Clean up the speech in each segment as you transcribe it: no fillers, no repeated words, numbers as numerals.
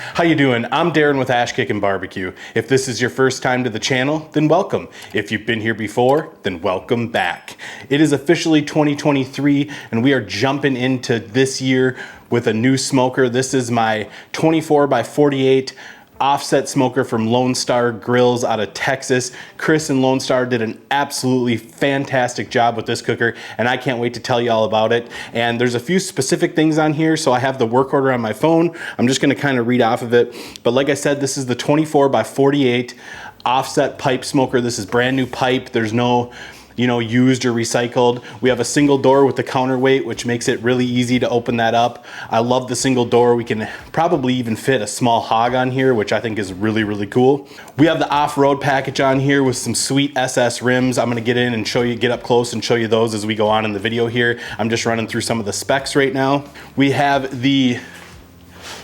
How you doing? I'm Darren with Kickin Barbecue. If this is your first time to the channel, then welcome. If you've been here before, then welcome back. It is officially 2023 and we are jumping into this year with a new smoker. This is my 24 by 48 offset smoker from Lone Star Grillz out of Texas. Chris and Lone Star did an absolutely fantastic job with this cooker, and I can't wait to tell you all about it. And there's a few specific things on here, so I have the work order on my phone. I'm just gonna kind of read off of it. But like I said, this is the 24 by 48 offset pipe smoker. This is brand new pipe. There's no used or recycled. We have a single door with the counterweight, which makes it really easy to open that up. I love the single door. We can probably even fit a small hog on here, which I think is really, really cool. We have the off-road package on here with some sweet SS rims. I'm gonna get in and show you, get up close and show you those as we go on in the video here. I'm just running through some of the specs right now. We have the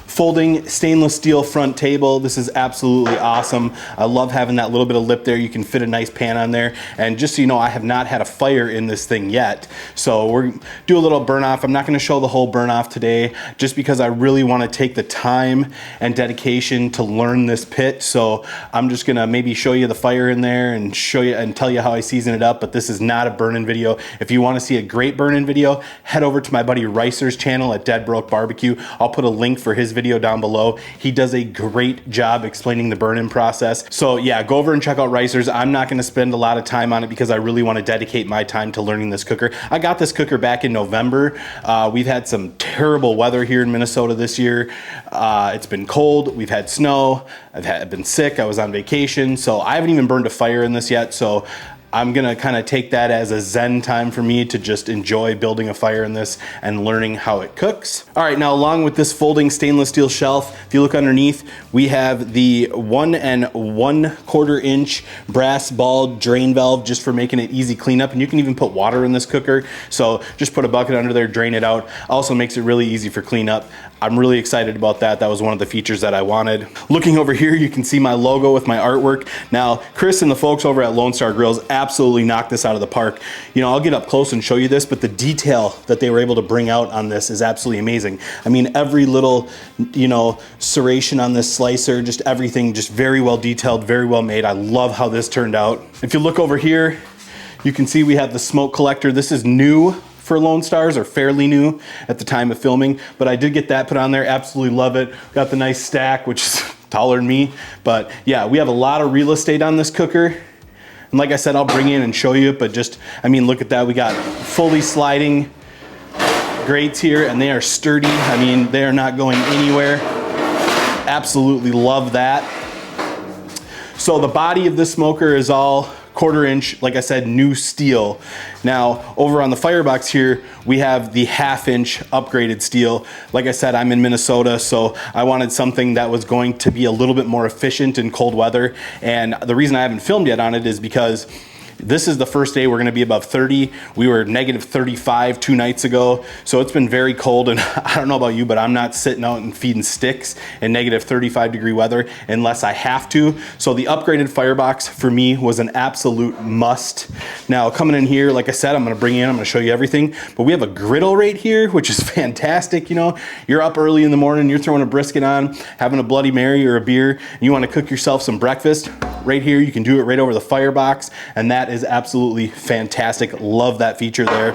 folding stainless steel front table. This is absolutely awesome. I love having that little bit of lip there. You can fit a nice pan on there. And just so you know, I have not had a fire in this thing yet. So we're do a little burn off. I'm not gonna show the whole burn off today just because I really wanna take the time and dedication to learn this pit. So I'm just gonna maybe show you the fire in there and show you and tell you how I season it up, but this is not a burn-in video. If you wanna see a great burn-in video, head over to my buddy Ricer's channel at Dead Broke Barbecue. I'll put a link for his video down below. He does a great job explaining the burn-in process. So yeah, go over and check out Ricer's. I'm not gonna spend a lot of time on it because I really wanna dedicate my time to learning this cooker. I got this cooker back in November. We've had some terrible weather here in Minnesota this year. It's been cold, we've had snow, I've been sick, I was on vacation, so I haven't even burned a fire in this yet. So I'm gonna kind of take that as a zen time for me to just enjoy building a fire in this and learning how it cooks. All right, now along with this folding stainless steel shelf, if you look underneath, we have the 1 1/4 inch brass ball drain valve just for making it easy cleanup. And you can even put water in this cooker. So just put a bucket under there, drain it out. Also makes it really easy for cleanup. I'm really excited about that. That was one of the features that I wanted. Looking over here, you can see my logo with my artwork. Now, Chris and the folks over at Lone Star Grillz absolutely knocked this out of the park. I'll get up close and show you this, but the detail that they were able to bring out on this is absolutely amazing. I mean, every little, serration on this slicer, just everything, just very well detailed, very well made. I love how this turned out. If you look over here, you can see we have the smoke collector. This is new for Lone Stars, or fairly new at the time of filming, but I did get that put on there. Absolutely love it. Got the nice stack, which is taller than me. But yeah, we have a lot of real estate on this cooker. And like I said, I'll bring in and show you, but just, look at that. We got fully sliding grates here and they are sturdy. They are not going anywhere. Absolutely love that. So the body of this smoker is all 1/4 inch, like I said, new steel. Now, over on the firebox here, we have the 1/2 inch upgraded steel. Like I said, I'm in Minnesota, so I wanted something that was going to be a little bit more efficient in cold weather. And the reason I haven't filmed yet on it is because this is the first day we're gonna be above 30. We were negative 35 2 nights ago. So it's been very cold, and I don't know about you, but I'm not sitting out and feeding sticks in negative 35 degree weather unless I have to. So the upgraded firebox for me was an absolute must. Now coming in here, like I said, I'm gonna show you everything, but we have a griddle right here, which is fantastic. You're up early in the morning, you're throwing a brisket on, having a Bloody Mary or a beer, and you wanna cook yourself some breakfast. Right here, you can do it right over the firebox, and that is absolutely fantastic. Love that feature there.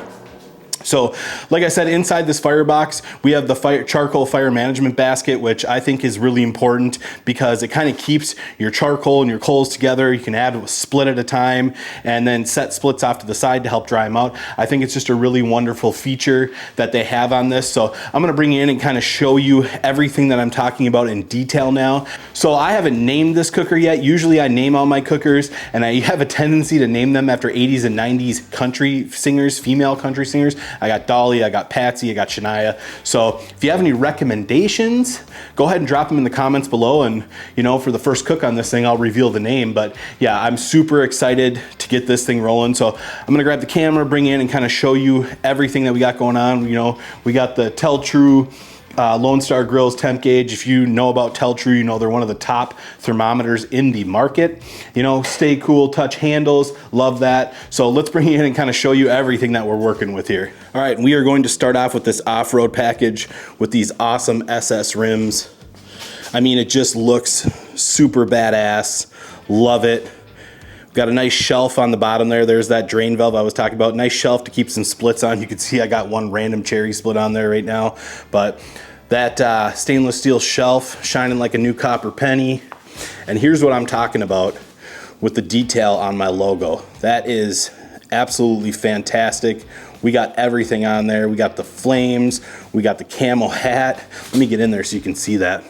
So, like I said, inside this firebox, we have the charcoal fire management basket, which I think is really important because it kind of keeps your charcoal and your coals together. You can add a split at a time and then set splits off to the side to help dry them out. I think it's just a really wonderful feature that they have on this. So I'm gonna bring you in and kind of show you everything that I'm talking about in detail now. So I haven't named this cooker yet. Usually I name all my cookers, and I have a tendency to name them after 80s and 90s country singers, female country singers. I got Dolly, I got Patsy, I got Shania. So if you have any recommendations, go ahead and drop them in the comments below, and for the first cook on this thing, I'll reveal the name. But yeah, I'm super excited to get this thing rolling. So I'm gonna grab the camera, bring in and kind of show you everything that we got going on. We got the Tell True Lone Star Grillz temp gauge. If you know about Tell True, you know they're one of the top thermometers in the market. You know, stay cool, touch handles, love that. So let's bring you in and kind of show you everything that we're working with here. All right, we are going to start off with this off-road package with these awesome SS rims. I mean, it just looks super badass. Love it. Got a nice shelf on the bottom there. There's that drain valve I was talking about. Nice shelf to keep some splits on. You can see I got one random cherry split on there right now. But that stainless steel shelf shining like a new copper penny. And here's what I'm talking about with the detail on my logo. That is absolutely fantastic. We got everything on there. We got the flames. We got the camo hat. Let me get in there so you can see that.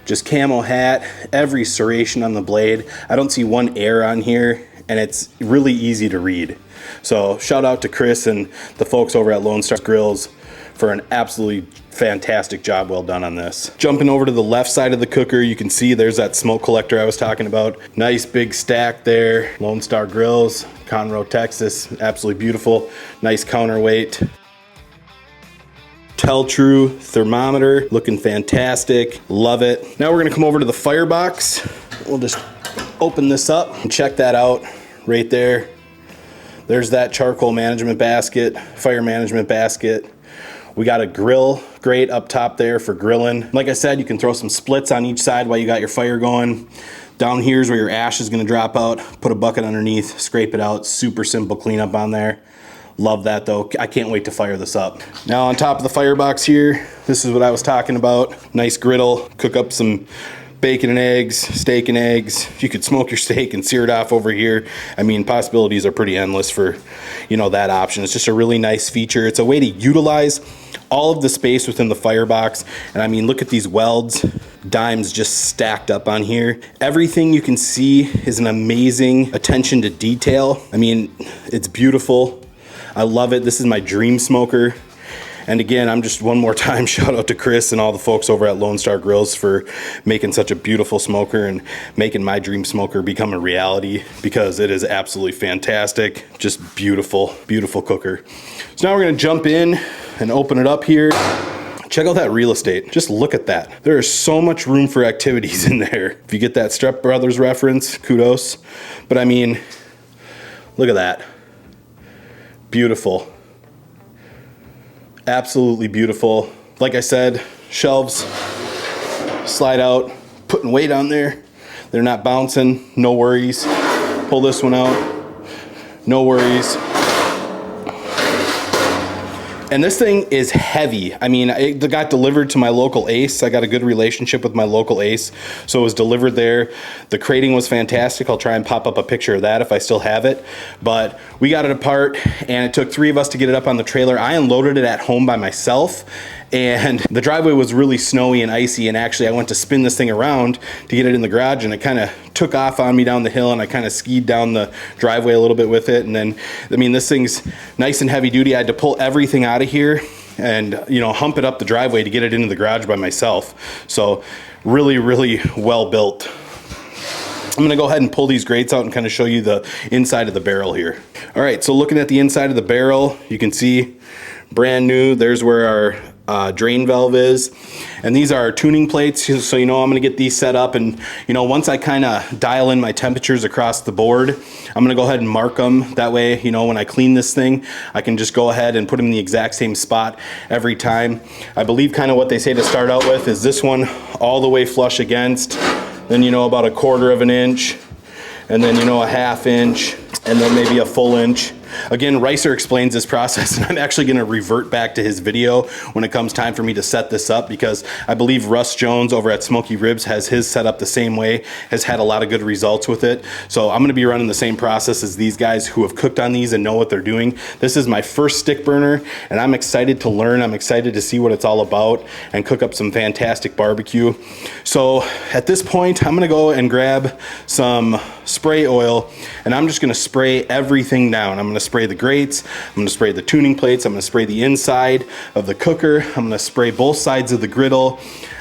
Just camo hat, every serration on the blade. I don't see one error on here, and it's really easy to read. So shout out to Chris and the folks over at Lone Star Grillz for an absolutely fantastic job well done on this. Jumping over to the left side of the cooker, you can see there's that smoke collector I was talking about. Nice big stack there. Lone Star Grillz, Conroe, Texas. Absolutely beautiful. Nice counterweight. Tell-True thermometer, looking fantastic. Love it. Now we're gonna come over to the firebox. We'll just open this up and check that out right there. There's that charcoal management basket, fire management basket. We got a grill grate up top there for grilling. Like I said, you can throw some splits on each side while you got your fire going. Down here's where your ash is gonna drop out. Put a bucket underneath, scrape it out. Super simple cleanup on there. Love that though. I can't wait to fire this up. Now on top of the firebox here, this is what I was talking about. Nice griddle, cook up some bacon and eggs, steak and eggs. You could smoke your steak and sear it off over here. I mean, possibilities are pretty endless for, you know, that option. It's just a really nice feature. It's a way to utilize all of the space within the firebox. And I mean, look at these welds, dimes just stacked up on here. Everything you can see is an amazing attention to detail. I mean, it's beautiful. I love it. This is my dream smoker. And again, I'm just one more time shout out to Chris and all the folks over at Lone Star Grillz for making such a beautiful smoker and making my dream smoker become a reality, because it is absolutely fantastic. Just beautiful, beautiful cooker. So now we're gonna jump in and open it up here. Check out that real estate. Just look at that. There is so much room for activities in there. If you get that Step Brothers reference, kudos. But I mean, look at that. Beautiful. Absolutely beautiful. Like I said, shelves slide out, putting weight on there. They're not bouncing, no worries. Pull this one out, no worries. And this thing is heavy. I mean, it got delivered to my local Ace. I got a good relationship with my local Ace, so it was delivered there. The crating was fantastic. I'll try and pop up a picture of that if I still have it. But we got it apart, and it took 3 of us to get it up on the trailer. I unloaded it at home by myself, and the driveway was really snowy and icy, and actually I went to spin this thing around to get it in the garage, and it kind of took off on me down the hill, and I kind of skied down the driveway a little bit with it. And then, I mean, this thing's nice and heavy duty. I had to pull everything out of here and, you know, hump it up the driveway to get it into the garage by myself. So really, really well built. I'm gonna go ahead and pull these grates out and kind of show you the inside of the barrel here. All right, so looking at the inside of the barrel, you can see brand new. There's where our drain valve is, and these are our tuning plates, so you know I'm gonna get these set up, and you know, once I kind of dial in my temperatures across the board, I'm gonna go ahead and mark them. That way, you know, when I clean this thing, I can just go ahead and put them in the exact same spot every time. I believe kind of what they say to start out with is this one all the way flush against, then, you know, about 1/4 of an inch, and then, you know, a 1/2 inch, and then maybe a full inch. Again, Ricer explains this process, and I'm actually gonna revert back to his video when it comes time for me to set this up, because I believe Russ Jones over at Smoky Ribs has his set up the same way, has had a lot of good results with it. So I'm gonna be running the same process as these guys who have cooked on these and know what they're doing. This is my first stick burner, and I'm excited to learn. I'm excited to see what it's all about and cook up some fantastic barbecue. So at this point, I'm gonna go and grab some spray oil, and I'm just gonna spray everything down. I'm gonna spray the grates, I'm gonna spray the tuning plates, I'm gonna spray the inside of the cooker, I'm gonna spray both sides of the griddle,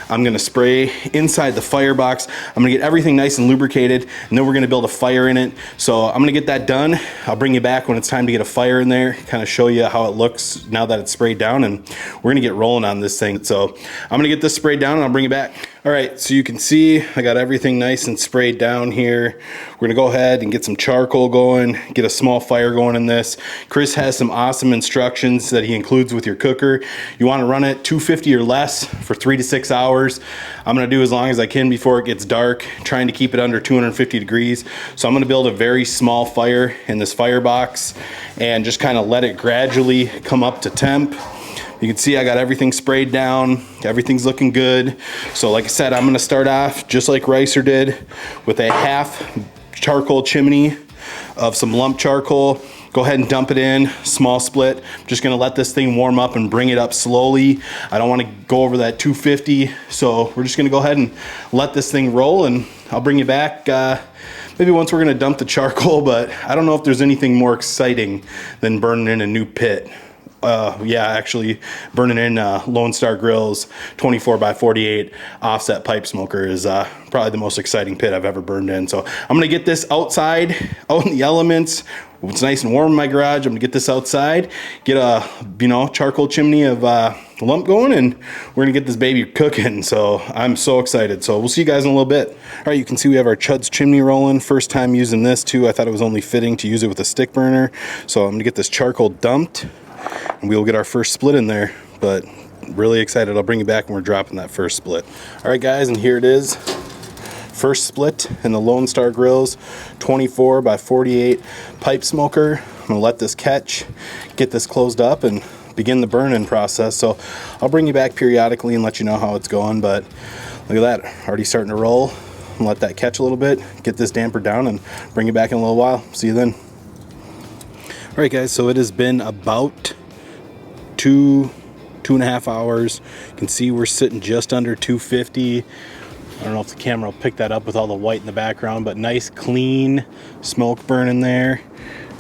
I'm gonna spray inside the firebox. I'm gonna get everything nice and lubricated, and then we're gonna build a fire in it. So I'm gonna get that done. I'll bring you back when it's time to get a fire in there, kind of show you how it looks now that it's sprayed down, and we're gonna get rolling on this thing. So I'm gonna get this sprayed down and I'll bring you back. All right, so you can see I got everything nice and sprayed down here. We're gonna go ahead and get some charcoal going, get a small fire going in this. Chris has some awesome instructions that he includes with your cooker. You wanna run it 250 or less for 3 to 6 hours. I'm gonna do as long as I can before it gets dark, trying to keep it under 250 degrees. So I'm gonna build a very small fire in this firebox and just kind of let it gradually come up to temp. You can see I got everything sprayed down. Everything's looking good. So like I said, I'm gonna start off just like Ricer did with a half charcoal chimney of some lump charcoal. Go ahead and dump it in, small split. I'm just gonna let this thing warm up and bring it up slowly. I don't wanna go over that 250. So we're just gonna go ahead and let this thing roll, and I'll bring you back maybe once we're gonna dump the charcoal, but I don't know if there's anything more exciting than burning in a new pit. Yeah, actually burning in Lone Star Grillz 24x48 offset pipe smoker is probably the most exciting pit I've ever burned in. So I'm gonna get this outside, out in the elements. It's nice and warm in my garage. I'm gonna get this outside, get a charcoal chimney of lump going, and we're gonna get this baby cooking. So I'm so excited. So we'll see you guys in a little bit. All right, you can see we have our Chud's chimney rolling. First time using this too. I thought it was only fitting to use it with a stick burner. So I'm gonna get this charcoal dumped, and we'll get our first split in there. But really excited. I'll bring you back when we're dropping that first split. All right guys, and here it is. First split in the Lone Star Grillz 24x48 pipe smoker. I'm gonna let this catch, get this closed up, and begin the burn-in process. So I'll bring you back periodically and let you know how it's going. But look at that, already starting to roll. I'm gonna let that catch a little bit, get this damper down, and bring you back in a little while. See you then. All right guys, so it has been about two and a half hours. You can see we're sitting just under 250. I don't know if the camera will pick that up with all the white in the background, but nice clean smoke burning there.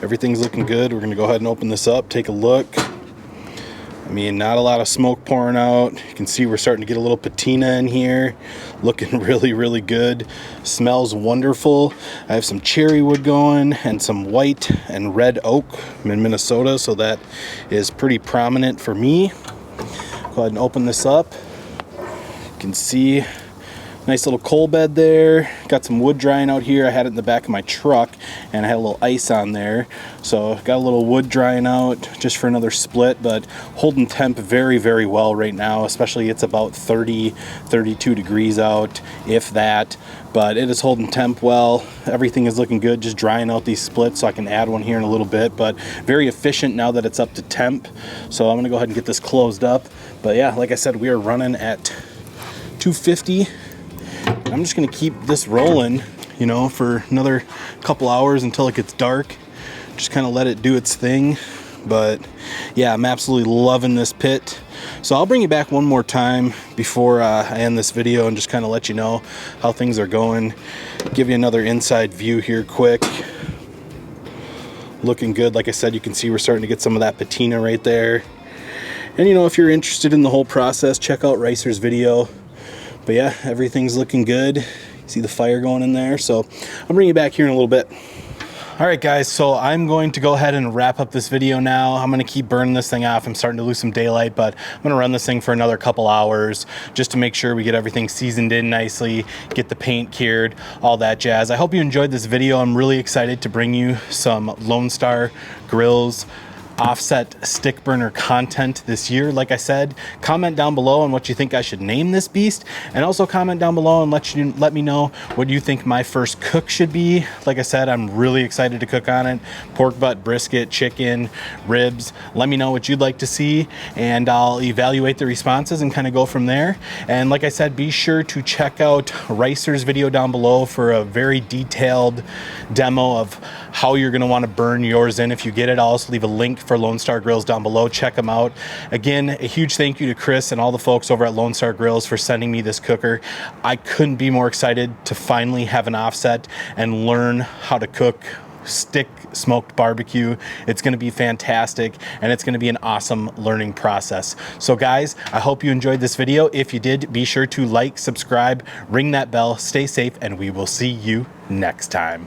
Everything's looking good. We're gonna go ahead and open this up, take a look. I mean, not a lot of smoke pouring out. You can see we're starting to get a little patina in here. Looking really, really good. Smells wonderful. I have some cherry wood going and some white and red oak. I'm in Minnesota, so that is pretty prominent for me. Go ahead and open this up. You can see nice little coal bed there. Got some wood drying out here. I had it in the back of my truck and I had a little ice on there. So got a little wood drying out just for another split, but holding temp very, very well right now, especially it's about 30, 32 degrees out, if that. But it is holding temp well. Everything is looking good, just drying out these splits so I can add one here in a little bit, but very efficient now that it's up to temp. So I'm gonna go ahead and get this closed up. But yeah, like I said, we are running at 250. I'm just gonna keep this rolling, for another couple hours until it gets dark. Just kind of let it do its thing. But yeah, I'm absolutely loving this pit. So I'll bring you back one more time before I end this video and just kind of let you know how things are going. Give you another inside view here quick. Looking good. Like I said, you can see we're starting to get some of that patina right there. And if you're interested in the whole process, check out Ricer's video. But yeah, everything's looking good. See the fire going in there. So I'll bring you back here in a little bit. All right guys, so I'm going to go ahead and wrap up this video now. I'm gonna keep burning this thing off. I'm starting to lose some daylight, but I'm gonna run this thing for another couple hours just to make sure we get everything seasoned in nicely, get the paint cured, all that jazz. I hope you enjoyed this video. I'm really excited to bring you some Lone Star Grillz offset stick burner content this year. Like I said, comment down below on what you think I should name this beast, and also comment down below and let me know what you think my first cook should be. Like I said, I'm really excited to cook on it. Pork butt, brisket, chicken, ribs. Let me know what you'd like to see, and I'll evaluate the responses and kind of go from there. And like I said, be sure to check out Ricer's video down below for a very detailed demo of how you're going to want to burn yours in if you get it. I'll also leave a link for Lone Star Grillz down below. Check them out. Again, a huge thank you to Chris and all the folks over at Lone Star Grillz for sending me this cooker. I couldn't be more excited to finally have an offset and learn how to cook stick smoked barbecue. It's going to be fantastic, and it's going to be an awesome learning process. So guys, I hope you enjoyed this video. If you did, be sure to like, subscribe, ring that bell, stay safe, and we will see you next time.